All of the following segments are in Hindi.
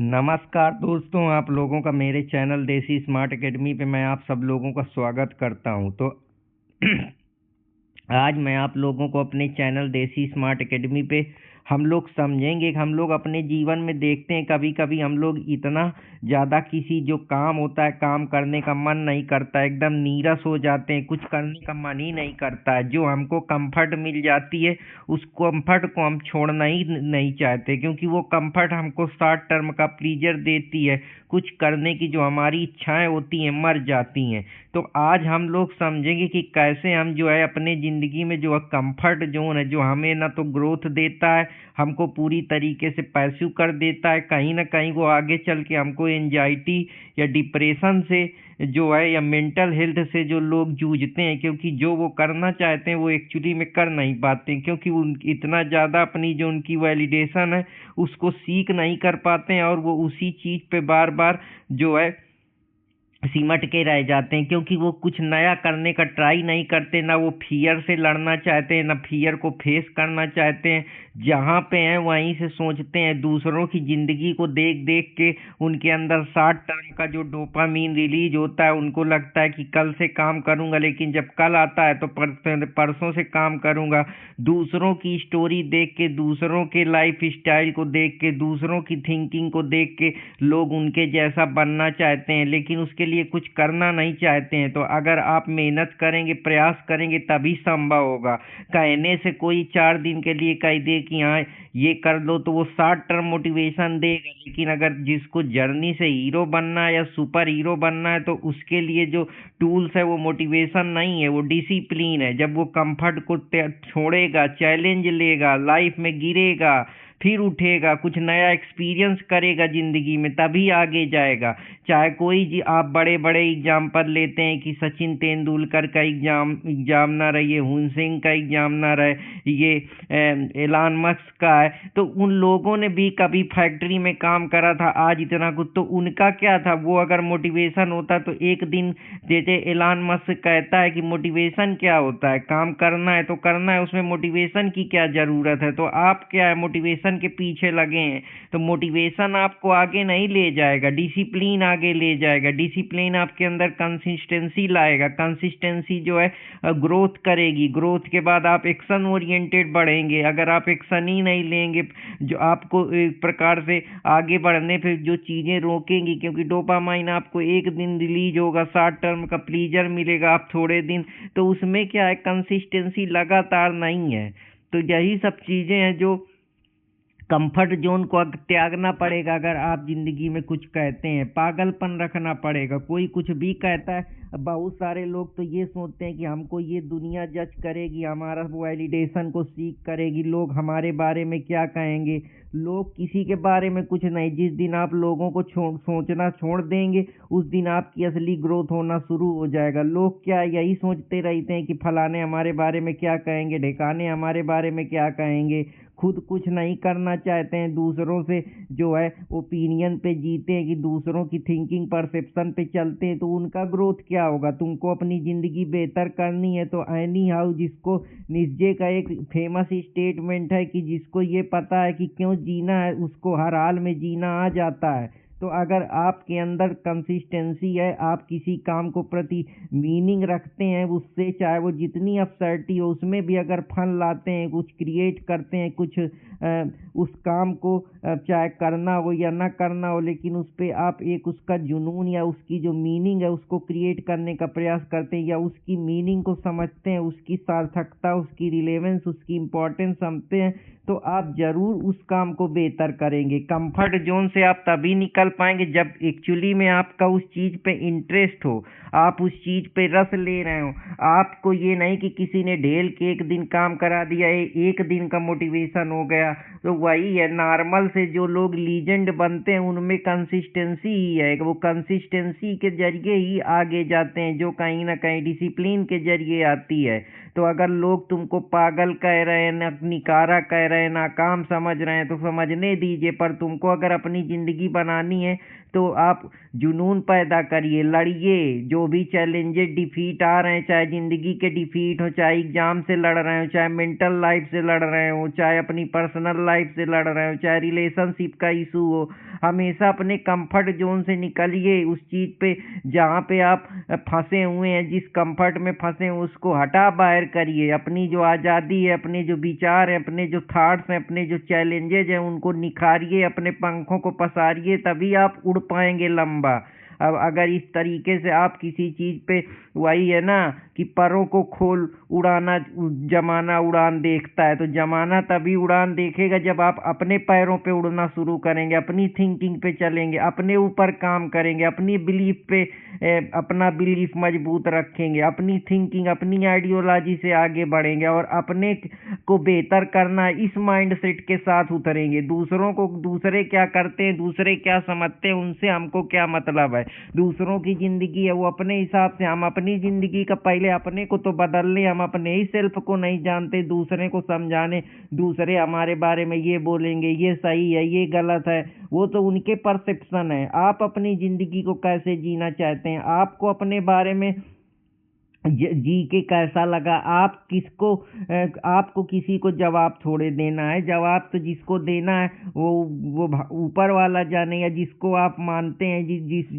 नमस्कार दोस्तों, आप लोगों का मेरे चैनल देसी स्मार्ट एकेडमी पे मैं आप सब लोगों का स्वागत करता हूं। तो आज मैं आप लोगों को अपने चैनल देसी स्मार्ट एकेडमी पे हम लोग समझेंगे कि हम लोग अपने जीवन में देखते हैं कभी कभी हम लोग इतना ज़्यादा किसी जो काम होता है काम करने का मन नहीं करता, एकदम नीरस हो जाते हैं, कुछ करने का मन ही नहीं करता है। जो हमको कंफर्ट मिल जाती है उस कंफर्ट को हम छोड़ना ही नहीं चाहते, क्योंकि वो कंफर्ट हमको शॉर्ट टर्म का प्लीजर देती है। कुछ करने की जो हमारी इच्छाएं होती हैं मर जाती हैं। तो आज हम लोग समझेंगे कि कैसे हम जो है अपने ज़िंदगी में जो कंफर्ट जोन है, जो हमें ना तो ग्रोथ देता है, हमको पूरी तरीके से पैसिव कर देता है, कहीं ना कहीं वो आगे चल के हमको एंजाइटी या डिप्रेशन से जो है या मेंटल हेल्थ से जो लोग जूझते हैं, क्योंकि जो वो करना चाहते हैं वो एक्चुअली में कर नहीं पाते, क्योंकि उन इतना ज़्यादा अपनी जो उनकी वैलिडेशन है उसको सीख नहीं कर पाते हैं और वो उसी चीज़ पे बार बार जो है सिमट के रह जाते हैं, क्योंकि वो कुछ नया करने का ट्राई नहीं करते, ना वो फियर से लड़ना चाहते हैं, ना फियर को फेस करना चाहते हैं। जहाँ पे हैं वहीं से सोचते हैं, दूसरों की ज़िंदगी को देख देख के उनके अंदर शॉर्ट टर्म का जो डोपामीन रिलीज होता है, उनको लगता है कि कल से काम करूँगा, लेकिन जब कल आता है तो परसों से काम करूँगा। दूसरों की स्टोरी देख के, दूसरों के लाइफ स्टाइल को देख के, दूसरों की थिंकिंग को देख के लोग उनके जैसा बनना चाहते हैं, लेकिन उसके लिए कुछ करना नहीं चाहते हैं। तो अगर आप मेहनत करेंगे, प्रयास करेंगे, तभी संभव होगा। कहने से कोई 4 दिन के लिए कह दे कि हाँ ये कर लो तो वो शॉर्ट टर्म मोटिवेशन देगा, लेकिन अगर जिसको जर्नी से हीरो बनना है या सुपर हीरो बनना है तो उसके लिए जो टूल्स है वो मोटिवेशन नहीं है, वो डिसिप्लिन है। जब वो कंफर्ट को छोड़ेगा, चैलेंज लेगा, लाइफ में गिरेगा, फिर उठेगा, कुछ नया एक्सपीरियंस करेगा ज़िंदगी में, तभी आगे जाएगा। चाहे कोई जी आप बड़े बड़े एग्जाम्पल लेते हैं कि सचिन तेंदुलकर का एग्जाम ना रहे, ये हुन सिंह का एग्जाम ना रहे, ये एलान मस्क का है, तो उन लोगों ने भी कभी फैक्ट्री में काम करा था, आज इतना कुछ। तो उनका क्या था, वो अगर मोटिवेशन होता तो एक दिन, जैसे एलान मस्क कहता है कि मोटिवेशन क्या होता है, काम करना है तो करना है, उसमें मोटिवेशन की क्या ज़रूरत है। तो आप क्या है मोटिवेशन के पीछे लगे हैं, तो मोटिवेशन आपको आगे नहीं ले जाएगा, डिसिप्लिन आगे ले जाएगा। डिसिप्लिन आपके अंदर कंसिस्टेंसी लाएगा, कंसिस्टेंसी जो है ग्रोथ करेगी, ग्रोथ के बाद आप एक्शन ओरिएंटेड बढ़ेंगे। अगर आप एक्शन ही नहीं लेंगे, जो आपको एक प्रकार से आगे बढ़ने पे जो चीज़ें रोकेंगी, क्योंकि डोपामाइन आपको एक दिन रिलीज होगा, शॉर्ट टर्म का प्लीजर मिलेगा आप थोड़े दिन, तो उसमें क्या है कंसिस्टेंसी लगातार नहीं है। तो यही सब चीज़ें हैं जो कंफर्ट जोन को त्यागना पड़ेगा। अगर आप जिंदगी में कुछ कहते हैं, पागलपन रखना पड़ेगा। कोई कुछ भी कहता है, बहुत सारे लोग तो ये सोचते हैं कि हमको ये दुनिया जज करेगी, हमारा वैलिडेशन को सीख करेगी, लोग हमारे बारे में क्या कहेंगे। लोग किसी के बारे में कुछ नहीं। जिस दिन आप लोगों को सोचना छोड़ देंगे, उस दिन आपकी असली ग्रोथ होना शुरू हो जाएगा। लोग क्या यही सोचते रहते हैं कि फलाने हमारे बारे में क्या कहेंगे, ढेकाने हमारे बारे में क्या कहेंगे, खुद कुछ नहीं करना चाहते हैं, दूसरों से जो है ओपिनियन पे जीते हैं, कि दूसरों की थिंकिंग परसेप्शन पे चलते हैं, तो उनका ग्रोथ क्या होगा। तुमको अपनी ज़िंदगी बेहतर करनी है तो एनी हाउ, जिसको निश्चय का एक फेमस स्टेटमेंट है कि जिसको ये पता है कि क्यों जीना है उसको हर हाल में जीना आ जाता है। तो अगर आपके अंदर कंसिस्टेंसी है, आप किसी काम को प्रति मीनिंग रखते हैं, उससे चाहे वो जितनी अपसर्टी हो उसमें भी अगर फन लाते हैं, कुछ क्रिएट करते हैं, कुछ उस काम को चाहे करना हो या ना करना हो, लेकिन उस पर आप एक उसका जुनून या उसकी जो मीनिंग है उसको क्रिएट करने का प्रयास करते हैं, या उसकी मीनिंग को समझते हैं, उसकी सार्थकता, उसकी रिलेवेंस, उसकी इम्पोर्टेंस समझते हैं, तो आप जरूर उस काम को बेहतर करेंगे। कंफर्ट जोन से आप तभी निकल पाएंगे जब एक्चुअली में आपका उस चीज़ पे इंटरेस्ट हो, आप उस चीज़ पे रस ले रहे हो। आपको ये नहीं कि किसी ने ढेल के एक दिन काम करा दिया, एक दिन का मोटिवेशन हो गया। तो वही है, नॉर्मल से जो लोग लीजेंड बनते हैं उनमें कंसिस्टेंसी ही है, वो कंसिस्टेंसी के जरिए ही आगे जाते हैं, जो कहीं ना कहीं डिसिप्लिन के जरिए आती है। तो अगर लोग तुमको पागल कह रहे हैं, निकारा कह रहे हैं, नाकाम समझ रहे हैं, तो समझने दीजिए, पर तुमको अगर अपनी ज़िंदगी बनानी है तो आप जुनून पैदा करिए, लड़िए। जो भी चैलेंजेस डिफीट आ रहे हैं, चाहे ज़िंदगी के डिफीट हो, चाहे एग्ज़ाम से लड़ रहे हो, चाहे मेंटल लाइफ से लड़ रहे हो, चाहे अपनी पर्सनल लाइफ से लड़ रहे हो, चाहे रिलेशनशिप का इशू हो, हमेशा अपने कंफर्ट जोन से निकलिए। उस चीज़ पे जहाँ पे आप फंसे हुए हैं, जिस कंफर्ट में फंसे हैं, उसको हटा बाहर करिए। अपनी जो आज़ादी है, अपने जो विचार हैं, अपने जो थॉट्स हैं, अपने जो चैलेंजेज हैं, उनको निखारिए, अपने पंखों को पसारिए, तभी आप उड़ पाएंगे लंबा। अब अगर इस तरीके से आप किसी चीज़ पे, वही है ना कि परों को खोल उड़ाना, जमाना उड़ान देखता है, तो जमाना तभी उड़ान देखेगा जब आप अपने पैरों पे उड़ना शुरू करेंगे, अपनी थिंकिंग पे चलेंगे, अपने ऊपर काम करेंगे, अपनी बिलीफ पे अपना बिलीफ मजबूत रखेंगे, अपनी थिंकिंग, अपनी आइडियोलॉजी से आगे बढ़ेंगे और अपने को बेहतर करना है इस माइंड सेट के साथ उतरेंगे। दूसरों को, दूसरे क्या करते हैं, दूसरे क्या समझते हैं, उनसे हमको क्या मतलब है। दूसरों की ज़िंदगी है वो अपने हिसाब से, हम अपनी ज़िंदगी का पहले अपने को तो बदल लें। हम अपने ही सेल्फ को नहीं जानते, दूसरे को समझाने, दूसरे हमारे बारे में ये बोलेंगे, ये सही है, ये गलत है, वो तो उनके परसेप्शन है। आप अपनी ज़िंदगी को कैसे जीना चाहते हैं, आपको अपने बारे में जी के कैसा लगा, आप किसको आपको किसी को जवाब थोड़े देना है। जवाब तो जिसको देना है वो ऊपर वाला जाने, या जिसको आप मानते हैं,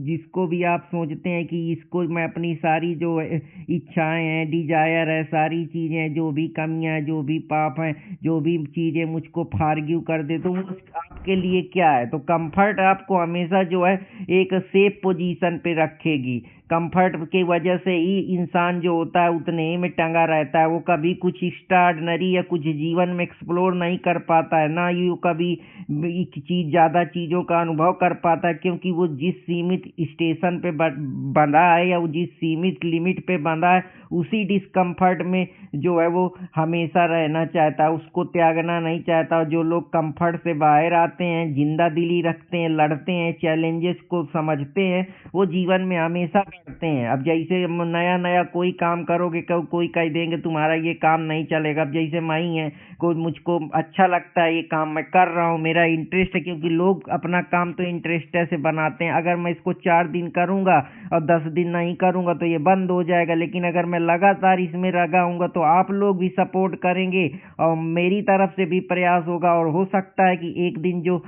जिसको भी आप सोचते हैं कि इसको मैं अपनी सारी जो इच्छाएं हैं, डिजायर है, सारी चीज़ें, जो भी कमियां हैं, जो भी पाप हैं, जो भी चीज़ें मुझको फार्ग्यू कर दे, तो वो आपके लिए क्या है। तो कंफर्ट आपको हमेशा जो है एक सेफ पोजीशन पे रखेगी। कंफर्ट की वजह से ही इंसान जो होता है उतने ही में टंगा रहता है। वो कभी कुछ एक्स्ट्राऑर्डिनरी या कुछ जीवन में एक्सप्लोर नहीं कर पाता है, ना ही वो कभी ज़्यादा चीज़ों का अनुभव कर पाता है, क्योंकि वो जिस सीमित स्टेशन पे बंधा है या वो जिस सीमित लिमिट पे बंधा है, उसी डिस्कम्फर्ट में जो है वो हमेशा रहना चाहता है, उसको त्यागना नहीं चाहता। और जो लोग कंफर्ट से बाहर आते हैं, जिंदा दिली रखते हैं, लड़ते हैं, चैलेंजेस को समझते हैं, वो जीवन में हमेशा बढ़ते हैं। अब जैसे नया नया कोई काम करोगे, कोई कह देंगे तुम्हारा ये काम नहीं चलेगा। अब जैसे मैं ही है, कोई मुझको अच्छा लगता है ये काम मैं कर रहा हूँ, मेरा इंटरेस्ट है, क्योंकि लोग अपना काम तो इंटरेस्ट से बनाते हैं। अगर मैं इसको 4 दिन करूँगा और 10 दिन नहीं करूँगा तो ये बंद हो जाएगा, लेकिन अगर मैं लगातार इसमें लगा हूँगा तो आप लोग भी सपोर्ट करेंगे और मेरी तरफ से भी प्रयास होगा। और हो सकता है कि एक दिन जो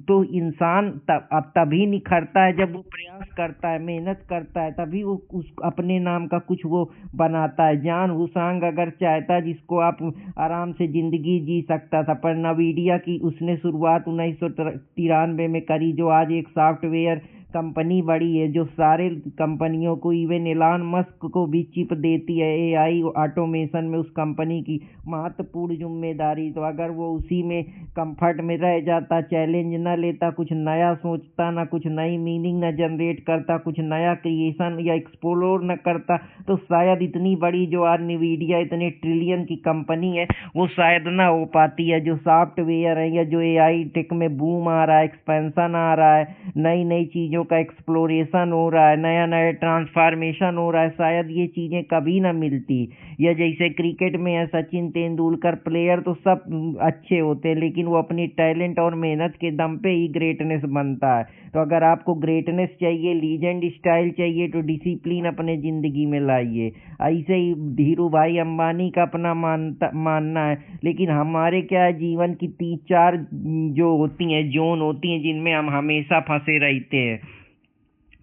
तो इंसान तभी निखरता है जब वो प्रयास करता है, मेहनत करता है, तभी वो उस अपने नाम का कुछ वो बनाता है। जॉन हुसांग अगर चाहता, जिसको आप आराम से जिंदगी जी सकता था, पर नवीडिया की उसने शुरुआत 1993 में करी, जो आज एक सॉफ्टवेयर कंपनी बड़ी है, जो सारे कंपनियों को, इवन एलन मस्क को भी चिप देती है एआई ऑटोमेशन में, उस कंपनी की महत्वपूर्ण जिम्मेदारी। तो अगर वो उसी में कंफर्ट में रह जाता, चैलेंज न लेता, कुछ नया सोचता, ना कुछ नई मीनिंग न जनरेट करता, कुछ नया क्रिएशन या एक्सप्लोर न करता, तो शायद इतनी बड़ी जो आज नवीडिया इतने ट्रिलियन की कंपनी है, वो शायद ना हो पाती है। जो सॉफ्टवेयर है या जो एआई टेक में बूम आ रहा है, एक्सपेंशन आ रहा है, नई नई चीज़ों का एक्सप्लोरेशन हो रहा है, नया नया ट्रांसफॉर्मेशन हो रहा है, शायद ये चीज़ें कभी ना मिलती। या जैसे क्रिकेट में है, सचिन तेंदुलकर, प्लेयर तो सब अच्छे होते हैं, लेकिन वो अपनी टैलेंट और मेहनत के दम पे ही ग्रेटनेस बनता है। तो अगर आपको ग्रेटनेस चाहिए, लीजेंड स्टाइल चाहिए, तो डिसिप्लिन अपने ज़िंदगी में लाइए। ऐसे ही धीरू भाई अंबानी का अपना मानना है, लेकिन हमारे क्या है, जीवन की 3-4 जो होती हैं, जोन होती हैं, जिनमें हम हमेशा फंसे रहते हैं।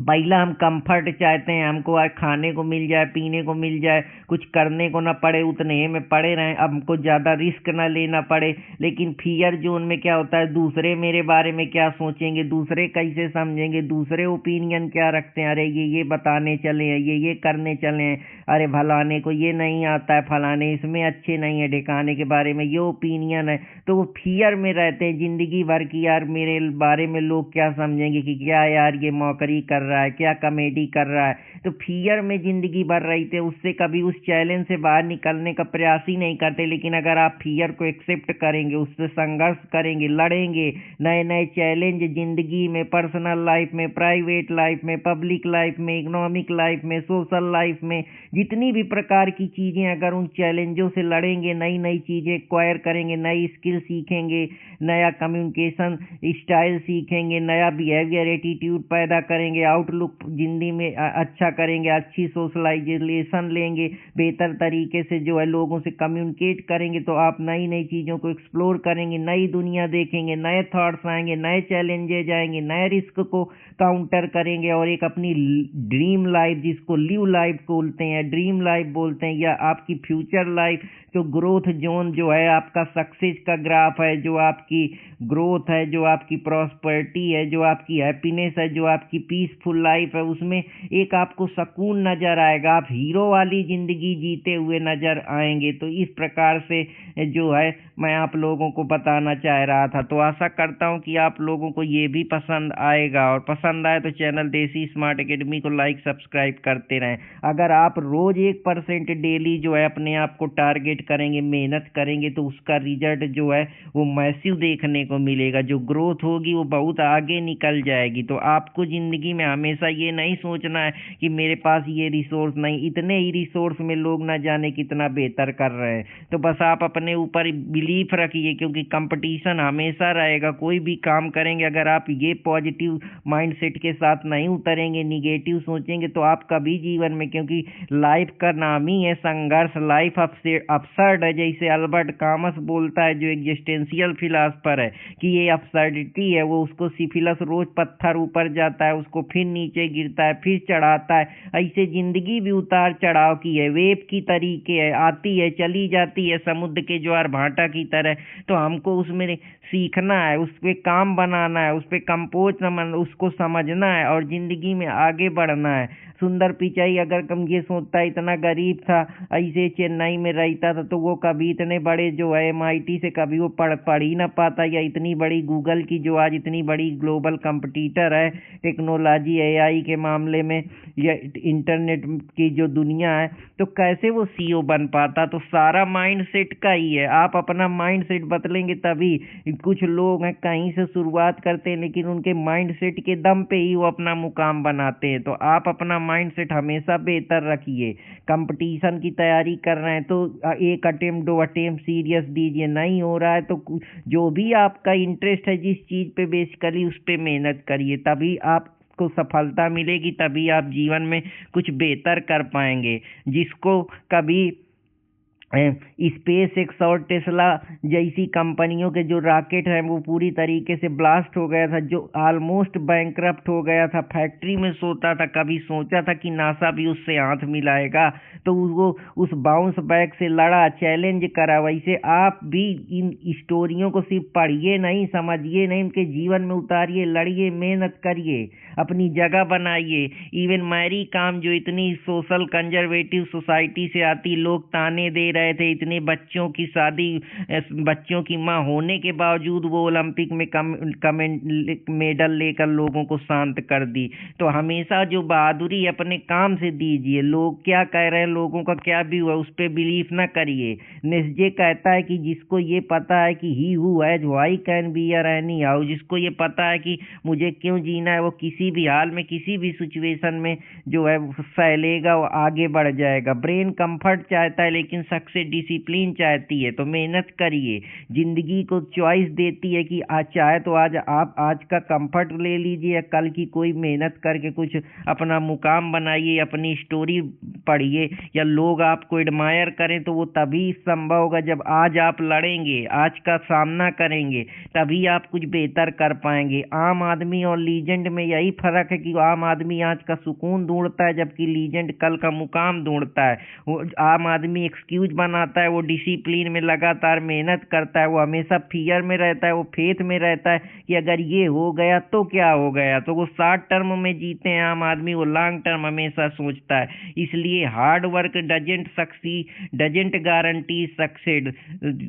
पहला हम कंफर्ट चाहते हैं, हमको आज खाने को मिल जाए, पीने को मिल जाए, कुछ करने को ना पड़े, उतने में पड़े रहें, अब हमको ज़्यादा रिस्क ना लेना पड़े। लेकिन फियर जोन में क्या होता है, दूसरे मेरे बारे में क्या सोचेंगे, दूसरे कैसे समझेंगे, दूसरे ओपिनियन क्या रखते हैं, अरे ये बताने चले हैं, ये करने चले हैं, अरे फलाने को ये नहीं आता है, फलाने इसमें अच्छे नहीं है, ढिकाने के बारे में ये ओपिनियन है। तो वो फियर में रहते हैं ज़िंदगी भर की, यार मेरे बारे में लोग क्या समझेंगे, कि क्या यार ये मौकरी कर कर रहा है, क्या कॉमेडी कर रहा है। तो फियर में ज़िंदगी भर रहते, उससे कभी उस चैलेंज से बाहर निकलने का प्रयास ही नहीं करते। लेकिन अगर आप फियर को एक्सेप्ट करेंगे, उससे संघर्ष करेंगे, लड़ेंगे, नए नए चैलेंज ज़िंदगी में, पर्सनल लाइफ में, प्राइवेट लाइफ में, पब्लिक लाइफ में, इकोनॉमिक लाइफ में, सोशल लाइफ में, जितनी भी प्रकार की चीज़ें, अगर उन चैलेंजों से लड़ेंगे, नई नई चीज़ें एक्वायर करेंगे, नई स्किल सीखेंगे, नया कम्युनिकेशन स्टाइल सीखेंगे, नया बिहेवियर एटीट्यूड पैदा करेंगे, आउटलुक ज़िंदगी में अच्छा करेंगे, अच्छी सोशलाइजेशन लेंगे, बेहतर तरीके से जो है लोगों से कम्युनिकेट करेंगे, तो आप नई नई चीज़ों को एक्सप्लोर करेंगे, नई दुनिया देखेंगे, नए थॉट्स आएंगे, नए चैलेंजेज आएंगे, नए रिस्क को काउंटर करेंगे और एक अपनी ड्रीम लाइफ, जिसको लिव लाइफ बोलते हैं, ड्रीम लाइफ बोलते हैं, या आपकी फ्यूचर लाइफ, जो ग्रोथ जोन जो है, आपका सक्सेस का ग्राफ है, जो आपकी ग्रोथ है, जो आपकी प्रॉस्पेरिटी है, जो आपकी हैप्पीनेस है, जो आपकी पीसफुल लाइफ है, उसमें एक आपको सुकून नज़र आएगा, आप हीरो वाली ज़िंदगी जीते हुए नज़र आएंगे। तो इस प्रकार से जो है मैं आप लोगों को बताना चाह रहा था। तो आशा करता हूँ कि आप लोगों को ये भी पसंद आएगा, और पसंद आए तो चैनल देसी स्मार्ट एकेडमी को लाइक सब्सक्राइब करते रहें। अगर आप रोज़ 1% डेली जो है अपने आप को टारगेट करेंगे, मेहनत करेंगे, तो उसका रिजल्ट जो है वो मैसिव देखने को मिलेगा। जो ग्रोथ होगी वो बहुत आगे निकल जाएगी। तो आपको ज़िंदगी में हमेशा ये नहीं सोचना है कि मेरे पास ये रिसोर्स नहीं, इतने ही रिसोर्स में लोग ना जाने कितना बेहतर कर रहे हैं। तो बस आप अपने ऊपर बिलीफ रखिए, क्योंकि कंपटीशन हमेशा रहेगा। कोई भी काम करेंगे, अगर आप ये पॉजिटिव माइंडसेट के साथ नहीं उतरेंगे, निगेटिव सोचेंगे, तो आप कभी जीवन में, क्योंकि लाइफ का नाम ही है संघर्ष, लाइफ अपसर्ड है, जैसे अल्बर्ट कामस बोलता है, जो एग्जिस्टेंशियल फिलासफर है, कि ये अपसर्डिटी है। वो उसको सिफिलस रोज पत्थर ऊपर जाता है, उसको फिर नीचे गिरता है, फिर चढ़ाता है। ऐसे जिंदगी भी उतार चढ़ाव की है, वेव की तरीके है, आती है चली जाती है, समुद्र के ज्वार भाटा की तरह। तो हमको उसमें सीखना है, उस पर काम बनाना है, उस पर कंपोज उसको समझना है और ज़िंदगी में आगे बढ़ना है। सुंदर पिचाई अगर कम ये सोचता है, इतना गरीब था, ऐसे चेन्नई में रहता था, तो वो कभी इतने बड़े जो है MIT से कभी वो पढ़ ही ना पाता, या इतनी बड़ी गूगल की जो आज इतनी बड़ी ग्लोबल कंपटीटर है टेक्नोलॉजी AI के मामले में, या इंटरनेट की जो दुनिया है, तो कैसे वो CEO बन पाता। तो सारा माइंड सेट का ही है। आप अपना माइंड सेट बदलेंगे तभी। कुछ लोग हैं कहीं से शुरुआत करते हैं, लेकिन उनके माइंड सेट के दम पे ही वो अपना मुकाम बनाते हैं। तो आप अपना माइंड सेट हमेशा बेहतर रखिए। कंपटीशन की तैयारी कर रहे हैं तो 1 अटेम्प्ट 2 अटेम्प्ट सीरियस दीजिए, नहीं हो रहा है तो जो भी आपका इंटरेस्ट है जिस चीज़ पे बेसिकली उस पे मेहनत करिए, तभी आपको सफलता मिलेगी, तभी आप जीवन में कुछ बेहतर कर पाएंगे। जिसको कभी स्पेस एक्स और टेस्ला जैसी कंपनियों के जो रॉकेट हैं वो पूरी तरीके से ब्लास्ट हो गया था, जो ऑलमोस्ट बैंकरप्ट हो गया था, फैक्ट्री में सोता था, कभी सोचा था कि नासा भी उससे हाथ मिलाएगा, तो वो उस बाउंस बैक से लड़ा, चैलेंज करा। वैसे आप भी इन स्टोरियों को सिर्फ पढ़िए नहीं, समझिए नहीं, उनके जीवन में उतारिए, लड़िए, मेहनत करिए, अपनी जगह बनाइए। इवन मैरी कॉम जो इतनी सोशल कंजर्वेटिव सोसाइटी से आती, लोग ताने दे रहे थे, इतने बच्चों की शादी, बच्चों की माँ होने के बावजूद वो ओलंपिक में मेडल लेकर लोगों को शांत कर दी। तो हमेशा जो बहादुरी अपने काम से दीजिए। लोग क्या कह रहे हैं, लोगों का क्या भी हुआ, उस पर बिलीव ना करिए। नेस्जे कहता है कि जिसको ये पता है कि he who has why can be a any how, जिसको ये पता है कि मुझे क्यों जीना है, वो किसी भी हाल में, किसी भी सिचुएशन में जो है फैलेगा, वो आगे बढ़ जाएगा। ब्रेन कंफर्ट चाहता है लेकिन सक्सेस डिसिप्लिन चाहती है। तो मेहनत करिए। जिंदगी को चॉइस देती है कि आज चाहे तो आज आप आज का कंफर्ट ले लीजिए, या कल की कोई मेहनत करके कुछ अपना मुकाम बनाइए, अपनी स्टोरी पढ़िए, या लोग आपको एडमायर करें, तो वो तभी संभव होगा जब आज आप लड़ेंगे, आज का सामना करेंगे, तभी आप कुछ बेहतर कर पाएंगे। आम आदमी और लीजेंड में यही फर्क है कि आम आदमी आज का सुकून ढूंढता है, जबकि लीजेंड कल का मुकाम ढूंढता है। वो आम आदमी एक्सक्यूज बनाता है, वो डिसिप्लिन में लगातार मेहनत करता है, वो हमेशा फियर में रहता है, वो फेथ में रहता है कि अगर ये हो गया तो क्या हो गया। तो वो शॉर्ट टर्म में जीते हैं आम आदमी, वो लॉन्ग टर्म हमेशा सोचता है। इसलिए hard work doesn't guarantee succeed.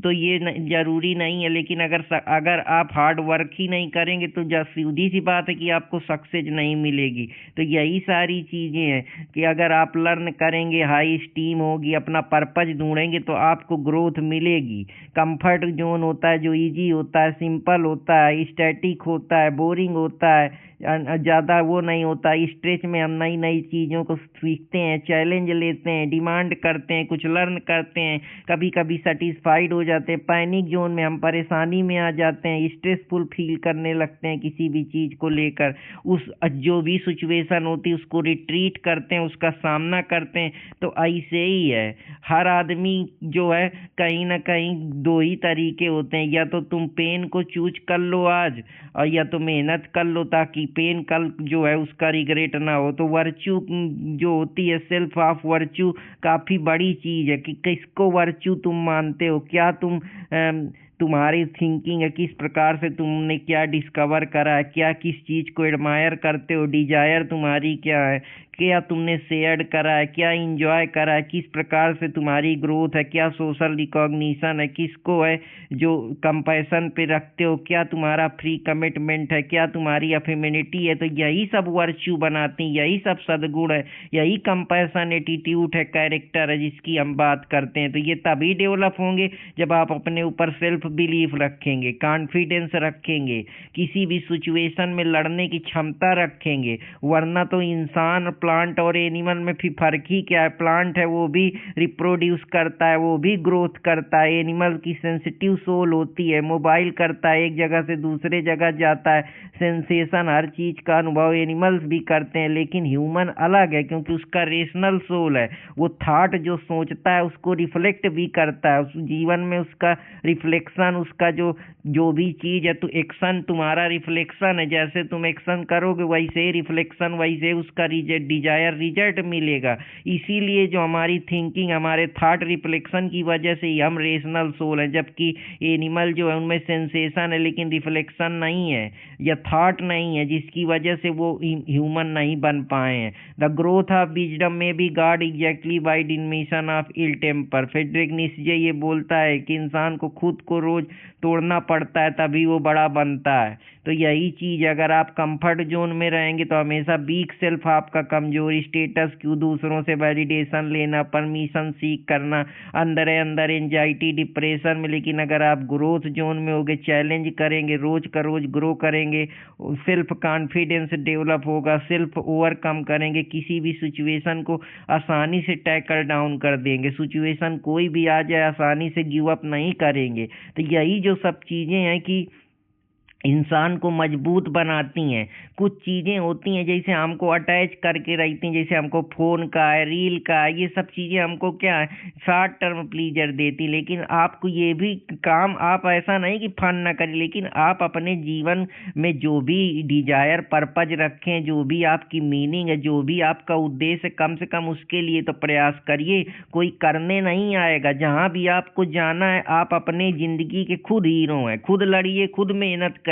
तो ये जरूरी नहीं है, लेकिन अगर आप हार्ड वर्क ही नहीं करेंगे तो सीधी सी बात है कि आपको सक्सेस सक्सेस नहीं मिलेगी। तो यही सारी चीज़ें हैं कि अगर आप लर्न करेंगे, हाई स्टीम होगी, अपना पर्पज ढूंढेंगे तो आपको ग्रोथ मिलेगी। कंफर्ट जोन होता है जो इजी होता है, सिंपल होता है, स्टैटिक होता है, बोरिंग होता है, ज़्यादा वो नहीं होता। स्ट्रेच में हम नई नई चीज़ों को सीखते हैं, चैलेंज लेते हैं, डिमांड करते हैं, कुछ लर्न करते हैं, कभी कभी सेटिस्फाइड हो जाते हैं। पैनिक जोन में हम परेशानी में आ जाते हैं, स्ट्रेसफुल फील करने लगते हैं किसी भी चीज़ को लेकर। उस जो भी सिचुएशन होती है उसको रिट्रीट करते हैं, उसका सामना करते हैं। तो ऐसे ही है, हर आदमी जो है कहीं ना कहीं दो ही तरीके होते हैं, या तो तुम पेन को चूज कर लो आज, और या तो मेहनत कर लो ताकि पेन कल जो है उसका रिग्रेट ना हो। तो वर्च्यू जो होती है, सेल्फ ऑफ वर्च्यू काफ़ी बड़ी चीज़ है कि किसको वर्च्यू तुम मानते हो, क्या तुम्हारी थिंकिंग है, किस प्रकार से तुमने क्या डिस्कवर करा है, क्या किस चीज़ को एडमायर करते हो, डिजायर तुम्हारी क्या है, क्या तुमने शेयर करा है, क्या इंजॉय करा है, किस प्रकार से तुम्हारी ग्रोथ है, क्या सोशल रिकॉग्निशन है, किसको है जो कंपैशन पे रखते हो, क्या तुम्हारा फ्री कमिटमेंट है, क्या तुम्हारी अफिनिटी है। तो यही सब वर्च्यू बनाती हैं, यही सब सद्गुण है, यही कंपैशन एटीट्यूड है, कैरेक्टर है जिसकी हम बात करते हैं। तो ये तभी डेवलप होंगे जब आप अपने ऊपर सेल्फ बिलीफ रखेंगे, कॉन्फिडेंस रखेंगे, किसी भी सिचुएशन में लड़ने की क्षमता रखेंगे। वरना तो इंसान, प्लांट और एनिमल में फिर फर्क ही क्या है। प्लांट है वो भी रिप्रोड्यूस करता है, वो भी ग्रोथ करता है। एनिमल की सेंसिटिव सोल होती है, मोबाइल करता है, एक जगह से दूसरे जगह जाता है, सेंसेशन हर चीज का अनुभव एनिमल्स भी करते हैं। लेकिन ह्यूमन अलग है क्योंकि उसका रेशनल सोल है, वो थॉट जो सोचता है उसको रिफ्लेक्ट भी करता है, उस जीवन में उसका रिफ्लेक्शन, उसका जो भी चीज है, तो एक्शन तुम्हारा रिफ्लेक्शन है। जैसे तुम एक्शन करोगे वैसे ही रिफ्लेक्शन, वैसे उसका डिजायर रिजल्ट मिलेगा। इसीलिए जो हमारी थिंकिंग, हमारे थॉट रिफ्लेक्शन की वजह से ही हम रेशनल सोल है। जबकि एनिमल जो है उनमें सेंसेशन है लेकिन रिफ्लेक्शन नहीं है या थॉट नहीं है, जिसकी वजह से वो ह्यूमन नहीं बन पाए हैं। The growth of wisdom may be gauged exactly by diminution of ill temper. Friedrich Nietzsche ये बोलता है कि इंसान को खुद को रोज तोड़ना पड़ता है तभी वो बड़ा बनता है। तो यही चीज़, अगर आप कंफर्ट जोन में रहेंगे तो हमेशा वीक सेल्फ, आपका कमजोर स्टेटस क्यों, दूसरों से वैलिडेशन लेना, परमिशन सीख करना, अंदर अंदर एंजाइटी, डिप्रेशन में। लेकिन अगर आप ग्रोथ जोन में होगे, चैलेंज करेंगे, रोज का रोज ग्रो करेंगे, सेल्फ कॉन्फिडेंस डेवलप होगा, सेल्फ ओवरकम करेंगे, किसी भी सिचुएशन को आसानी से टैकल डाउन कर देंगे। सिचुएशन कोई भी आ जाए आसानी से गिव अप नहीं करेंगे। तो यही जो सब चीज़ें हैं कि इंसान को मजबूत बनाती हैं। कुछ चीज़ें होती हैं जैसे हमको अटैच करके रखती हैं, जैसे हमको फ़ोन का है, रील का है, ये सब चीज़ें हमको क्या है, शॉर्ट टर्म प्लीजर देती। लेकिन आपको ये भी काम, आप ऐसा नहीं कि फन ना करें, लेकिन आप अपने जीवन में जो भी डिजायर, पर्पज रखें, जो भी आपकी मीनिंग है, जो भी आपका उद्देश्य, कम से कम उसके लिए तो प्रयास करिए। कोई करने नहीं आएगा। जहाँ भी आपको जाना है, आप अपने ज़िंदगी के खुद हीरो हैं, खुद लड़िए, खुद मेहनत करिए।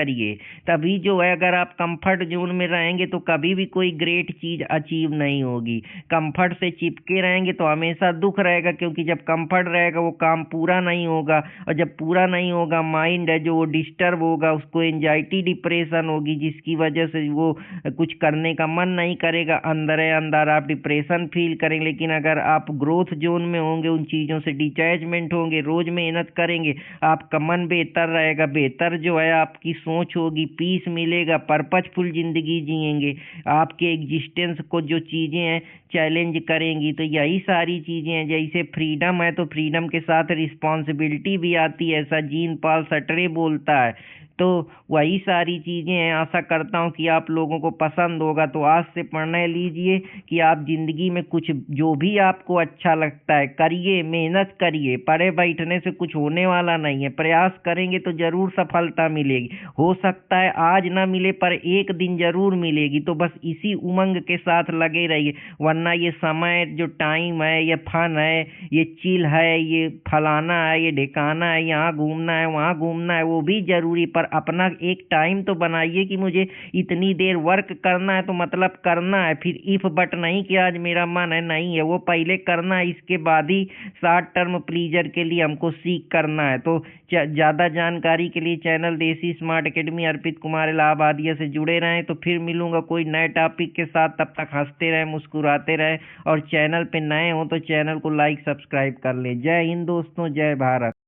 तभी जो है, अगर आप कंफर्ट जोन में रहेंगे तो कभी भी कोई ग्रेट चीज अचीव नहीं होगी। कंफर्ट से चिपके रहेंगे तो हमेशा दुख रहेगा, क्योंकि जब कंफर्ट रहेगा वो काम पूरा नहीं होगा, और जब पूरा नहीं होगा माइंड है जो वो डिस्टर्ब होगा, उसको एंजाइटी, डिप्रेशन होगी, जिसकी वजह से वो कुछ करने का मन नहीं करेगा, अंदर अंदर आप डिप्रेशन फील करेंगे। लेकिन अगर आप ग्रोथ जोन में होंगे, उन चीज़ों से डिटैचमेंट होंगे, रोज मेहनत करेंगे, आपका मन बेहतर रहेगा, बेहतर जो है आपकी सोच होगी, पीस मिलेगा, पर्पजफुल जिंदगी जिएंगे, आपके एग्जिस्टेंस को जो चीज़ें हैं चैलेंज करेंगी। तो यही सारी चीज़ें हैं। जैसे फ्रीडम है तो फ्रीडम के साथ रिस्पॉन्सिबिलिटी भी आती है, ऐसा जीन पॉल सटरे बोलता है। तो वही सारी चीज़ें हैं। आशा करता हूँ कि आप लोगों को पसंद होगा। तो आज से निर्णय लीजिए कि आप ज़िंदगी में कुछ जो भी आपको अच्छा लगता है करिए, मेहनत करिए। पड़े बैठने से कुछ होने वाला नहीं है, प्रयास करेंगे तो ज़रूर सफलता मिलेगी। हो सकता है आज ना मिले पर एक दिन ज़रूर मिलेगी। तो बस इसी उमंग के साथ लगे रहिए, वरना ये समय, जो टाइम है, ये फन है, ये चिल है, ये फलाना है, ये ढिकाना है, यहाँ घूमना है, वहाँ घूमना है, वो भी ज़रूरी, पर अपना एक टाइम तो बनाइए कि मुझे इतनी देर वर्क करना है तो मतलब करना है, फिर इफ बट नहीं कि आज मेरा मन है, नहीं है, वो पहले करना है, इसके बाद ही शॉर्ट टर्म प्लीजर के लिए हमको सीख करना है। तो ज़्यादा जानकारी के लिए चैनल देसी स्मार्ट एकेडमी अर्पित कुमार इलाहाबादिया से जुड़े रहें। तो फिर मिलूंगा कोई नए टॉपिक के साथ, तब तक हंसते रहें, मुस्कुराते रहें, और चैनल पे नए हो तो चैनल को लाइक सब्सक्राइब कर लें। जय हिंद दोस्तों, जय भारत।